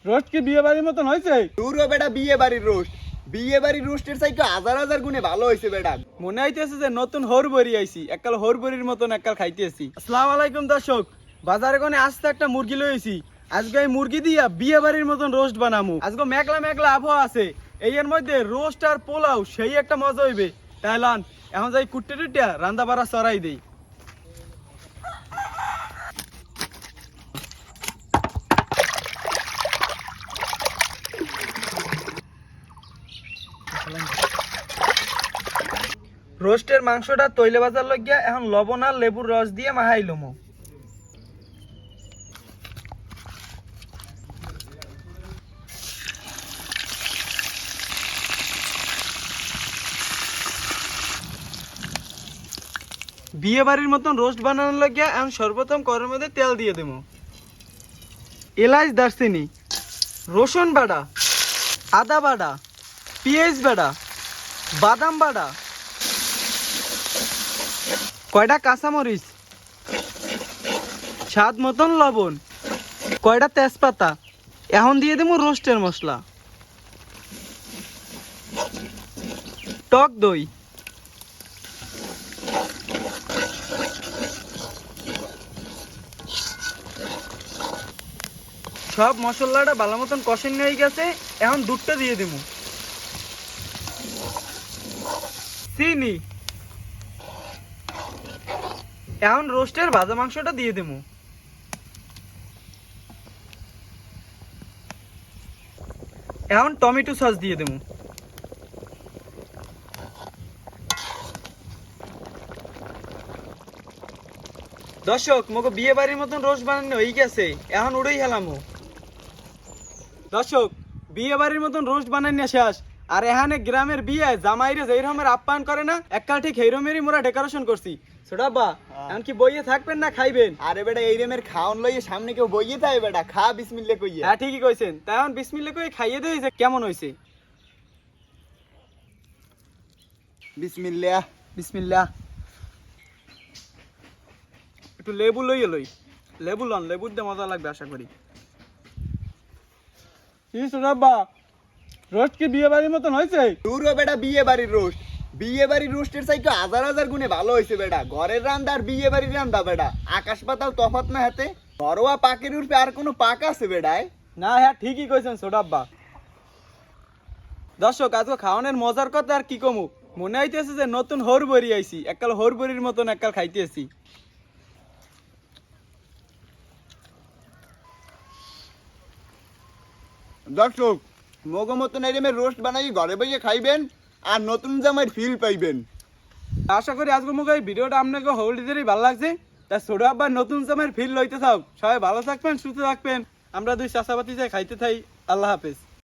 Roast কি বিয়ে বাড়ির মতন হয়েছে? তোরও বেটা বিয়ে বাড়ির রোস্ট, বিয়ে বাড়ির রোস্টের চাইতে হাজার হাজার গুণে ভালো হয়েছে বেটা। মনে হইতেছে যে নতুন হোর বড়ি আইছি, এককাল হোর বড়ির মতন এককাল খাইতেছি। আসসালামু আলাইকুম দর্শক, বাজারে কোনে আস্তে একটা মুরগি লইছি। আজকে এই মুরগি দিয়া বিয়ে বাড়ির মতন রোস্ট বানামু। আজকে মেঘলা মেঘলা আবহাওয়া আছে, এর মধ্যে রোস্ট আর পোলাও সেই একটা মজা হইবে। তাই লন এখন যাই কুট্টে টুটিয়া রান্দা বাড়া চড়াই দেই। রোস্টের মাংসটা তৈলে বাজার লাগিয়া এখন লবণ আর লেবুর রস দিয়ে মাহাইলম। বিয়ে বাড়ির মতন রোস্ট বানানোর লাগিয়া এখন সর্বপ্রথম কড়াইয়ের মধ্যে তেল দিয়ে দেবো। এলাচ, দারচিনি, রসুন বাটা, আদা বাটা, পেঁয়াজ বাটা, বাদাম বাটা, কয়টা কাঁচামরিচ, স্বাদ মতন লবণ, কয়টা তেজপাতা। এখন দিয়ে দেবো রোস্টের মশলা, টক দই, সব মশলাটা ভালো মতন কষানো হয়ে গেছে। এখন দুধটা দিয়ে দেবো, চিনি, এখন রোস্টের ভাজা মাংসটা দিয়ে দেবো। এখন টমেটো সস দিয়ে দেবো। দর্শক, মোকে বিয়ে বাড়ির মতন রোস্ট বানানো হয়ে গেছে, এখন উড়েই হেলামো। দর্শক, বিয়ে বাড়ির মতন রোস্ট বানানো শেষ। আর এখানে গ্রামের বিয়ে জামাইরে যেই রকমের আপ্যায়ন করে না, এককাল ঠিক এই রকমেরই মোরা ডেকোরেশন করছি। ছোটাব্বা, এখন কি বইয়ে থাকবেন না খাইবেন? আরে বেটা এই রেমের খাওন লইয়ে সামনে কেউ বইয়ে থাকে বেটা, খা বিসমিল্লাহ কইয়ে। হ্যাঁ ঠিকই কইছেন, তাই এখন বিসমিল্লাহ কই খাইয়ে দেই যে কেমন হইছে। বিসমিল্লাহ। বিসমিল্লাহ। একটু লেবু লইয়ে লই, লেবু লন, লেবুর দিয়ে মজা লাগবে আশা করি। কি ছোটাব্বা, রোস্ট কি বিয়ে বাড়ির মতন হয়েছে? তোরও বেটা বিয়ে বাড়ির রোস্ট, বিয়ে বাড়ির রোস্টের চাইতে হাজার হাজার গুণে ভালো হয়েছে বেটা। ঘরের রান্দা আর বিয়ে বাড়ির রান্দা বেটা আকাশ পাতাল তফাৎ না হাতে। ঘরোয়া পাকের উঠবে আর কোনো পাক আছে বেটায়? না হ্যাঁ ঠিকই কইছেন ছোটাব্বা। দর্শক, আজকে খাওয়ানোর মজার কথা আর কি কমু, মনে হইতেছে যে নতুন হোর বড়ি আইছি, এককাল হোর বড়ির মতন এককাল খাইতেছি। দর্শক, মগো মতন এরমের রোস্ট বানাই ঘরে বসে খাইবেন আর নতুন জামাইয়ের ফিল পাইবেন। আশা করি আজকে মুখ এই ভিডিওটা আপনাকে হোল্ডিদেরই ভালো লাগছে। তা ছোট আব্বার নতুন জামাইয়ের ফিল লইতে থাক। সবাই ভালো থাকবেন, সুস্থ থাকবেন। আমরা দুই চাচাপাতি যাই খাইতে থাই। আল্লাহ হাফেজ।